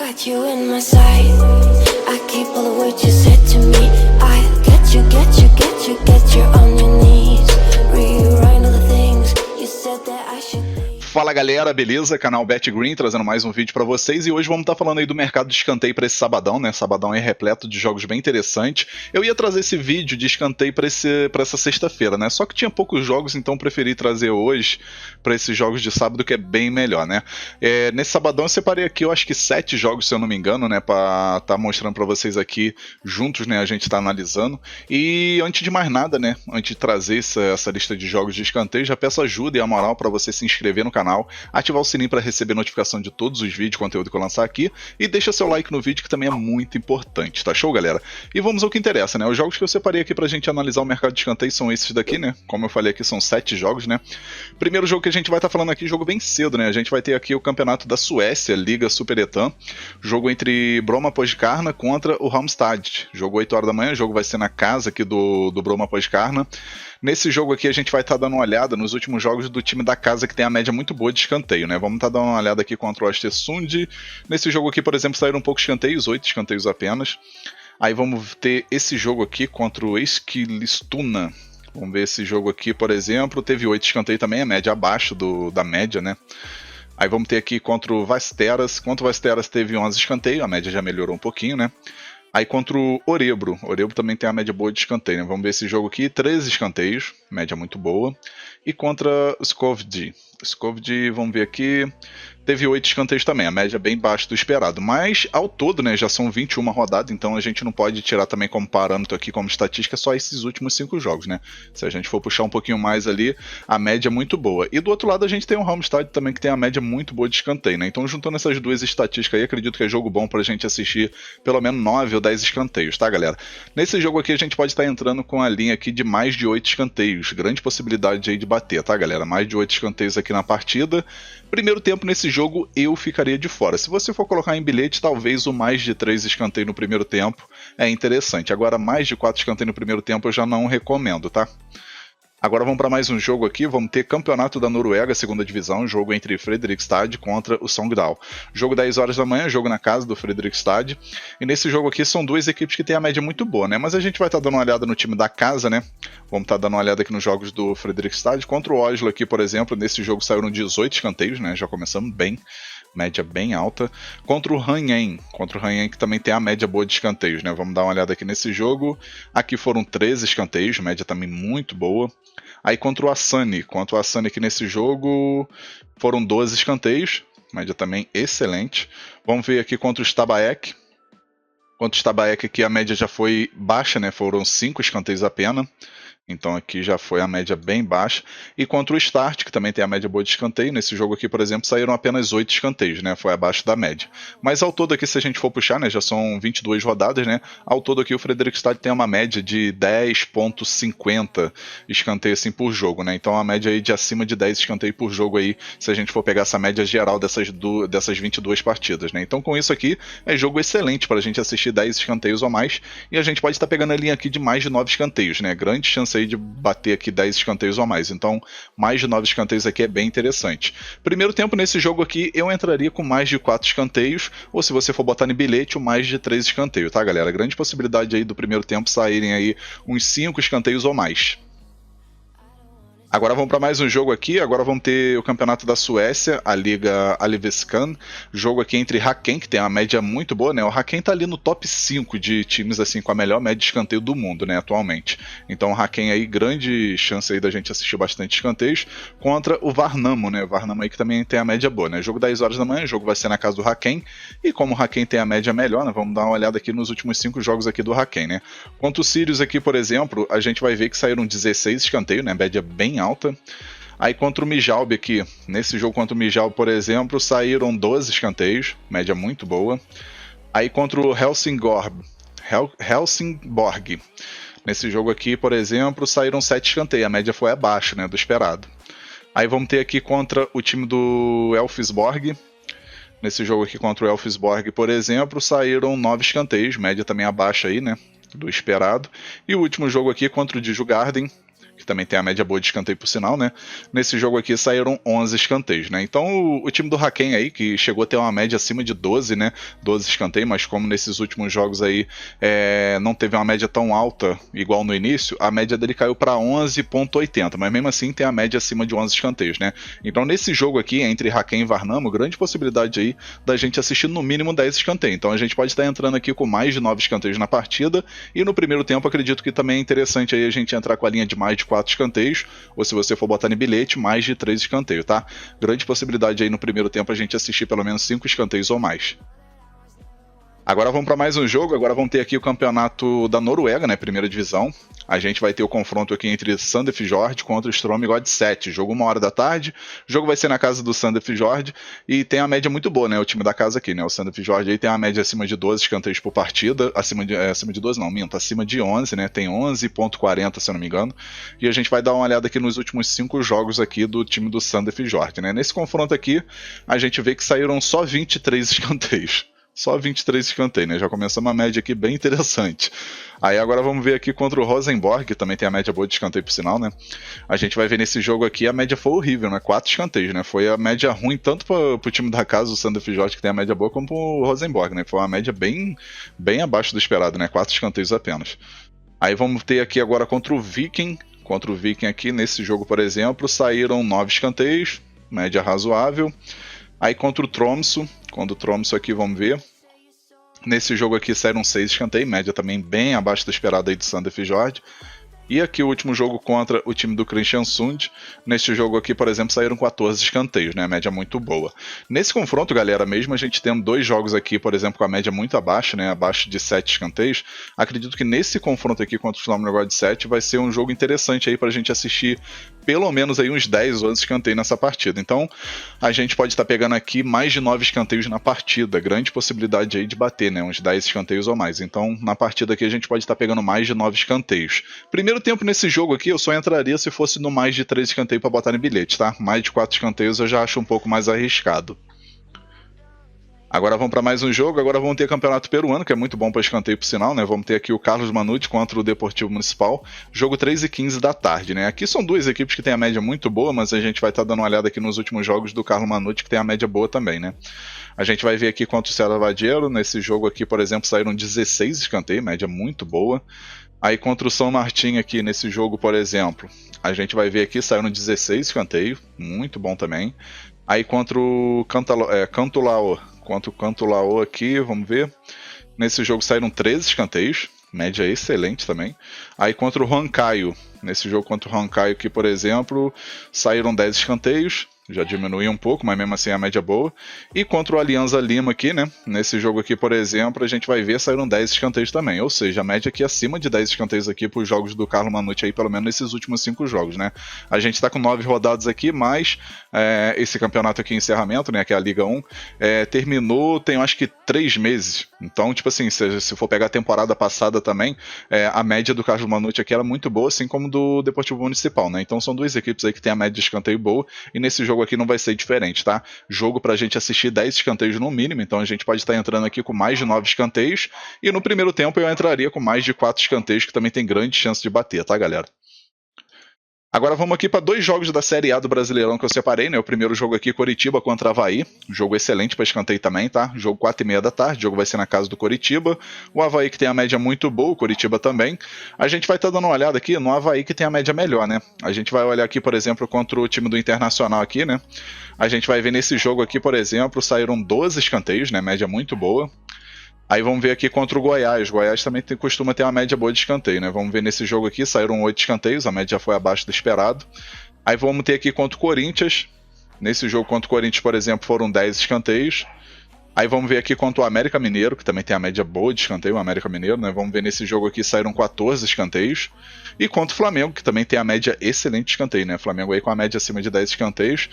got you in my sight. I keep all the words you said to me. I get you on your knees. Rewrite all the things you said that I should be. Fala galera, beleza? Canal Bet Green trazendo mais um vídeo pra vocês e hoje vamos estar falando aí do mercado de escanteio pra esse sabadão, né? Sabadão é repleto de jogos bem interessantes. Eu ia trazer esse vídeo de escanteio pra essa sexta-feira, né? Só que tinha poucos jogos, então preferi trazer hoje pra esses jogos de sábado que é bem melhor, né? Nesse sabadão eu separei aqui, eu acho que 7 jogos, se eu não me engano, né? Pra estar mostrando pra vocês aqui juntos, né? A gente tá analisando. E antes de mais nada, né? Antes de trazer essa lista de jogos de escanteio, já peço ajuda e a moral pra você se inscrever no canal, ativar o sininho para receber notificação de todos os vídeos, conteúdo que eu lançar aqui, e deixa seu like no vídeo que também é muito importante, tá show, galera? E vamos ao que interessa, né? Os jogos que eu separei aqui pra gente analisar o mercado de escanteio são esses daqui, né? Como eu falei aqui, são 7 jogos, né? Primeiro jogo que a gente vai estar falando aqui, jogo bem cedo, né? A gente vai ter aqui o campeonato da Suécia, Liga Superettan, jogo entre Broma Podkarna contra o Halmstad. Jogo 8 horas da manhã, o jogo vai ser na casa aqui do Broma Podkarna. Nesse jogo aqui a gente vai estar dando uma olhada nos últimos jogos do time da casa que tem a média muito boa de escanteio, né? Vamos estar dando uma olhada aqui contra o Östersund. Nesse jogo aqui, por exemplo, saíram um pouco escanteios, 8 escanteios apenas. Aí vamos ter esse jogo aqui contra o Eskilstuna. Vamos ver esse jogo aqui, por exemplo, teve 8 escanteios também, a média abaixo da média, né? Aí vamos ter aqui contra o Västerås. Contra o Västerås teve 11 escanteios, a média já melhorou um pouquinho, né? Aí contra o Örebro também tem a média boa de escanteio, né? Vamos ver esse jogo aqui, 13 escanteios, média muito boa. E contra o Skövde, vamos ver aqui, teve 8 escanteios também, a média bem baixa do esperado. Mas ao todo, né, já são 21 rodadas, então a gente não pode tirar também como parâmetro aqui, como estatística, só esses últimos 5 jogos, né? Se a gente for puxar um pouquinho mais ali, a média é muito boa. E do outro lado a gente tem o Halmstad também, que tem a média muito boa de escanteio, né? Então juntando essas duas estatísticas aí, acredito que é jogo bom pra gente assistir pelo menos 9 ou 10 escanteios, tá, galera? Nesse jogo aqui a gente pode estar entrando com a linha aqui de mais de 8 escanteios, grande possibilidade aí de bater, tá, galera? Mais de 8 escanteios aqui na partida. Primeiro tempo nesse jogo eu ficaria de fora. Se você for colocar em bilhete, talvez o mais de 3 escanteios no primeiro tempo é interessante. Agora mais de 4 escanteios no primeiro tempo eu já não recomendo, tá? Agora vamos para mais um jogo aqui, vamos ter Campeonato da Noruega, segunda divisão, jogo entre Fredrikstad contra o Sogndal. Jogo 10 horas da manhã, jogo na casa do Fredrikstad, e nesse jogo aqui são duas equipes que têm a média muito boa, né? Mas a gente vai estar dando uma olhada no time da casa, né? Vamos estar dando uma olhada aqui nos jogos do Fredrikstad, contra o Oslo aqui, por exemplo, nesse jogo saíram 18 escanteios, né? Já começamos bem. Média bem alta, contra o Ranhen que também tem a média boa de escanteios, né? Vamos dar uma olhada aqui nesse jogo, aqui foram 13 escanteios, média também muito boa. Aí contra o Asani aqui nesse jogo foram 12 escanteios, média também excelente. Vamos ver aqui contra o Stabæk. Contra o Stabæk aqui a média já foi baixa, né? Foram 5 escanteios apenas. Então aqui já foi a média bem baixa. E contra o Start, que também tem a média boa de escanteio, nesse jogo aqui, por exemplo, saíram apenas 8 escanteios, né? Foi abaixo da média. Mas ao todo aqui, se a gente for puxar, né? Já são 22 rodadas, né? Ao todo aqui o Fredrikstad tem uma média de 10,50 escanteios assim, por jogo, né? Então a média aí de acima de 10 escanteios por jogo aí, se a gente for pegar essa média geral dessas 22 partidas, né? Então com isso aqui, é jogo excelente para a gente assistir 10 escanteios ou mais. E a gente pode estar pegando a linha aqui de mais de 9 escanteios, né? Grande chance de bater aqui 10 escanteios ou mais, então mais de 9 escanteios aqui é bem interessante. Primeiro tempo nesse jogo aqui eu entraria com mais de 4 escanteios, ou se você for botar no bilhete, mais de 3 escanteios, tá, galera? Grande possibilidade aí do primeiro tempo saírem aí uns 5 escanteios ou mais. Agora vamos para mais um jogo aqui, agora vamos ter o campeonato da Suécia, a Liga Allsvenskan, jogo aqui entre Häcken, que tem uma média muito boa, né? O Häcken tá ali no top 5 de times assim com a melhor média de escanteio do mundo, né, atualmente. Então o Häcken aí, grande chance aí da gente assistir bastante escanteios, contra o Värnamo, né? O Värnamo aí que também tem a média boa, né? Jogo 10 horas da manhã, o jogo vai ser na casa do Häcken, e como o Häcken tem a média melhor, né, vamos dar uma olhada aqui nos últimos 5 jogos aqui do Häcken, né? Contra o Sirius aqui, por exemplo, a gente vai ver que saíram 16 escanteios, né? Média bem alta. Aí contra o Mijalb aqui, nesse jogo contra o Mijalb, por exemplo, saíram 12 escanteios, média muito boa. Aí contra o Helsingborg, nesse jogo aqui, por exemplo, saíram 7 escanteios, a média foi abaixo, né, do esperado. Aí vamos ter aqui contra o time do Elfsborg. Nesse jogo aqui contra o Elfsborg, por exemplo, saíram 9 escanteios, média também abaixo aí, né, do esperado. E o último jogo aqui contra o Djurgården, que também tem a média boa de escanteio por sinal, né? Nesse jogo aqui saíram 11 escanteios, né? Então o time do Haken aí, que chegou a ter uma média acima de 12, né? 12 escanteios, mas como nesses últimos jogos aí não teve uma média tão alta igual no início, a média dele caiu para 11,80, mas mesmo assim tem a média acima de 11 escanteios, né? Então nesse jogo aqui, entre Haken e Varnamo, grande possibilidade aí da gente assistir no mínimo 10 escanteios. Então a gente pode estar entrando aqui com mais de 9 escanteios na partida, e no primeiro tempo acredito que também é interessante aí a gente entrar com a linha de mais de 4 escanteios, ou se você for botar no bilhete, mais de 3 escanteios, tá? Grande possibilidade aí no primeiro tempo a gente assistir pelo menos 5 escanteios ou mais. Agora vamos para mais um jogo, agora vamos ter aqui o campeonato da Noruega, né, primeira divisão. A gente vai ter o confronto aqui entre Sandefjord contra o Strømsgodset 7, jogo 1h da tarde, o jogo vai ser na casa do Sandefjord e tem a média muito boa, né, o time da casa aqui, né, o Sandefjord aí tem a média acima de 12 escanteios por partida, acima de 12 não, minto, acima de 11, né, tem 11,40 se eu não me engano, e a gente vai dar uma olhada aqui nos últimos 5 jogos aqui do time do Sandefjord, né, nesse confronto aqui a gente vê que saíram só 23 escanteios. Só 23 escanteios, né? Já começa uma média aqui bem interessante. Aí agora vamos ver aqui contra o Rosenborg, que também tem a média boa de escanteio por sinal, né? A gente vai ver nesse jogo aqui, a média foi horrível, né? 4 escanteios, né? Foi a média ruim tanto pro time da casa, o Sandefjord, que tem a média boa, como pro Rosenborg, né? Foi uma média bem abaixo do esperado, né? 4 escanteios apenas. Aí vamos ter aqui agora contra o Viking. Contra o Viking aqui, nesse jogo, por exemplo, saíram 9 escanteios, média razoável. Aí contra o Tromsø aqui, vamos ver. Nesse jogo aqui saíram 6 escanteios, média também bem abaixo do esperado aí do Sandefjord. E aqui o último jogo contra o time do Kristiansund. Neste jogo aqui, por exemplo, saíram 14 escanteios, né? A média muito boa. Nesse confronto, galera, mesmo a gente tendo 2 jogos aqui, por exemplo, com a média muito abaixo, né? Abaixo de 7 escanteios, acredito que nesse confronto aqui contra o Strømsgodset 7 vai ser um jogo interessante aí pra gente assistir pelo menos aí uns 10 ou 11 escanteios nessa partida. Então, a gente pode estar pegando aqui mais de 9 escanteios na partida. Grande possibilidade aí de bater, né? Uns 10 escanteios ou mais. Então, na partida aqui a gente pode estar pegando mais de 9 escanteios. Primeiro tempo nesse jogo aqui eu só entraria se fosse no mais de 3 escanteios para botar no bilhete, tá? Mais de 4 escanteios eu já acho um pouco mais arriscado. Agora vamos para mais um jogo, agora vamos ter campeonato peruano, que é muito bom para escanteio por sinal, né? Vamos ter aqui o Carlos Manute contra o Deportivo Municipal, jogo 3h15 da tarde, né? Aqui são 2 equipes que têm a média muito boa, mas a gente vai estar dando uma olhada aqui nos últimos jogos do Carlos Manute, que tem a média boa também, né? A gente vai ver aqui contra o Cerro Vadeiro, nesse jogo aqui, por exemplo, saíram 16 escanteios, média muito boa. Aí contra o São Martin aqui, nesse jogo, por exemplo, a gente vai ver aqui, saíram 16 escanteios, muito bom também. Aí contra o Cantolao aqui, vamos ver. Nesse jogo saíram 13 escanteios, média excelente também. Aí contra o Huancayo, nesse jogo contra o Huancayo aqui, por exemplo, saíram 10 escanteios. Já diminuiu um pouco, mas mesmo assim a média boa. E contra o Alianza Lima aqui, né? Nesse jogo aqui, por exemplo, a gente vai ver saíram 10 escanteios também. Ou seja, a média aqui acima de 10 escanteios aqui para os jogos do Carlos Manute aí, pelo menos nesses últimos 5 jogos, né? A gente está com 9 rodadas aqui, mas esse campeonato aqui, encerramento, né? Que é a Liga 1, terminou tem, eu acho que 3 meses. Então, tipo assim, se for pegar a temporada passada também, a média do Carlos Manute aqui era muito boa, assim como do Deportivo Municipal, né? Então são 2 equipes aí que tem a média de escanteio boa, e nesse jogo aqui não vai ser diferente, tá? Jogo pra gente assistir 10 escanteios no mínimo, então a gente pode estar entrando aqui com mais de 9 escanteios, e no primeiro tempo eu entraria com mais de 4 escanteios, que também tem grande chance de bater, tá, galera? Agora vamos aqui para 2 jogos da Série A do Brasileirão que eu separei, né? O primeiro jogo aqui, Coritiba contra Avaí. Jogo excelente para escanteio também, tá? Jogo 4h30 da tarde, o jogo vai ser na casa do Coritiba. O Avaí que tem a média muito boa, o Coritiba também. A gente vai estar dando uma olhada aqui no Avaí que tem a média melhor, né? A gente vai olhar aqui, por exemplo, contra o time do Internacional aqui, né? A gente vai ver nesse jogo aqui, por exemplo, saíram 12 escanteios, né? Média muito boa. Aí vamos ver aqui contra o Goiás. O Goiás também costuma ter uma média boa de escanteio, né? Vamos ver nesse jogo aqui, saíram 8 escanteios, a média já foi abaixo do esperado. Aí vamos ter aqui contra o Corinthians. Nesse jogo contra o Corinthians, por exemplo, foram 10 escanteios. Aí vamos ver aqui contra o América Mineiro, que também tem a média boa de escanteio, o América Mineiro, né? Vamos ver nesse jogo aqui, saíram 14 escanteios. E contra o Flamengo, que também tem a média excelente de escanteio, né? O Flamengo aí com a média acima de 10 escanteios.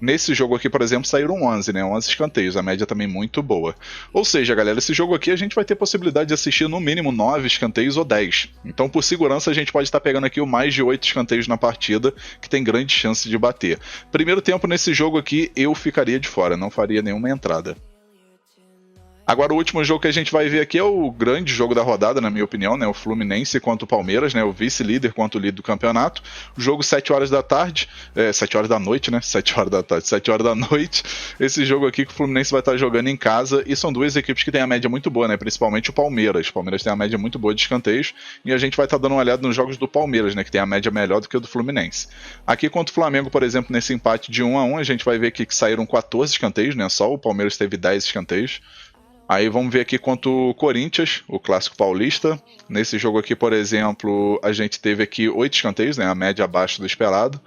Nesse jogo aqui, por exemplo, saíram 11, né? 11 escanteios, a média também muito boa. Ou seja, galera, esse jogo aqui a gente vai ter possibilidade de assistir no mínimo 9 escanteios ou 10. Então, por segurança, a gente pode estar pegando aqui o mais de 8 escanteios na partida, que tem grande chance de bater. Primeiro tempo nesse jogo aqui, eu ficaria de fora, não faria nenhuma entrada. Agora o último jogo que a gente vai ver aqui é o grande jogo da rodada, na minha opinião, né? O Fluminense contra o Palmeiras, né? O vice-líder contra o líder do campeonato. O jogo 7 horas da tarde, 7 horas da noite, né? 7 horas da tarde, 7 horas da noite. Esse jogo aqui que o Fluminense vai estar jogando em casa, e são duas equipes que têm a média muito boa, né? Principalmente o Palmeiras. O Palmeiras tem a média muito boa de escanteios, e a gente vai estar dando uma olhada nos jogos do Palmeiras, né? Que tem a média melhor do que o do Fluminense. Aqui contra o Flamengo, por exemplo, nesse empate de 1-1, a gente vai ver aqui que saíram 14 escanteios, né? Só o Palmeiras teve 10 escanteios. Aí vamos ver aqui contra o Corinthians, o clássico paulista. Nesse jogo aqui, por exemplo, a gente teve aqui 8 escanteios, né? A média abaixo do esperado.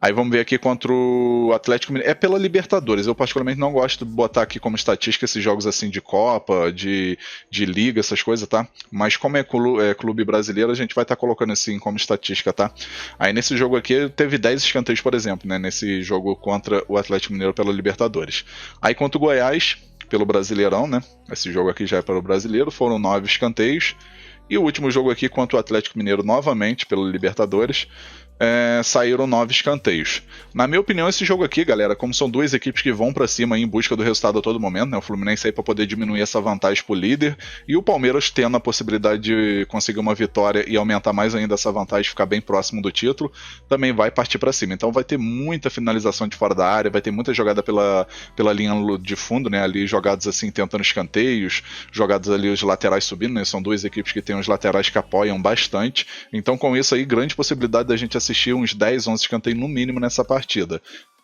Aí vamos ver aqui contra o Atlético Mineiro. É pela Libertadores. Eu particularmente não gosto de botar aqui como estatística esses jogos assim de Copa, de Liga, essas coisas, tá? Mas como é clube brasileiro, a gente vai estar colocando assim como estatística, tá? Aí nesse jogo aqui teve 10 escanteios, por exemplo, né? Nesse jogo contra o Atlético Mineiro pela Libertadores. Aí contra o Goiás, pelo Brasileirão, né? Esse jogo aqui já é para o Brasileiro, foram 9 escanteios. E o último jogo aqui contra o Atlético Mineiro, novamente, pelo Libertadores, saíram 9 escanteios. Na minha opinião, esse jogo aqui, galera, como são duas equipes que vão pra cima em busca do resultado a todo momento, né? O Fluminense aí pra poder diminuir essa vantagem pro líder, e o Palmeiras tendo a possibilidade de conseguir uma vitória e aumentar mais ainda essa vantagem, ficar bem próximo do título, também vai partir pra cima. Então vai ter muita finalização de fora da área, vai ter muita jogada pela linha de fundo, né? Ali jogadas assim, tentando escanteios, jogadas ali os laterais subindo, né? São duas equipes que têm os laterais que apoiam bastante. Então com isso aí, grande possibilidade da gente assistir uns 10, 11 escanteios no mínimo nessa partida.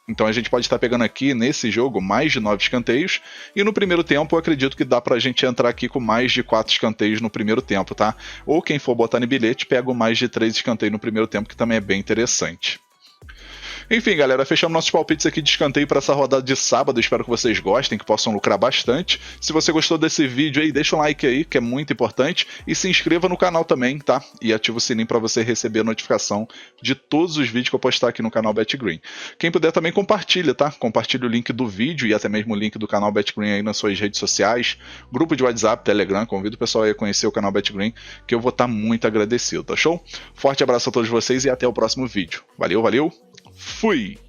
Então a gente pode estar pegando aqui nesse jogo mais de 9 escanteios, e no primeiro tempo eu acredito que dá pra gente entrar aqui com mais de 4 escanteios no primeiro tempo, tá? Ou quem for botar no bilhete, pega mais de 3 escanteios no primeiro tempo, que também é bem interessante. Enfim, galera, fechamos nossos palpites aqui de escanteio para essa rodada de sábado. Espero que vocês gostem, que possam lucrar bastante. Se você gostou desse vídeo aí, deixa um like aí, que é muito importante. E se inscreva no canal também, tá? E ativa o sininho para você receber a notificação de todos os vídeos que eu postar aqui no canal BetGreen. Quem puder também compartilha, tá? Compartilha o link do vídeo e até mesmo o link do canal BetGreen aí nas suas redes sociais. Grupo de WhatsApp, Telegram. Convido o pessoal aí a conhecer o canal BetGreen, que eu vou estar muito agradecido, tá show? Forte abraço a todos vocês e até o próximo vídeo. Valeu, valeu! Fui!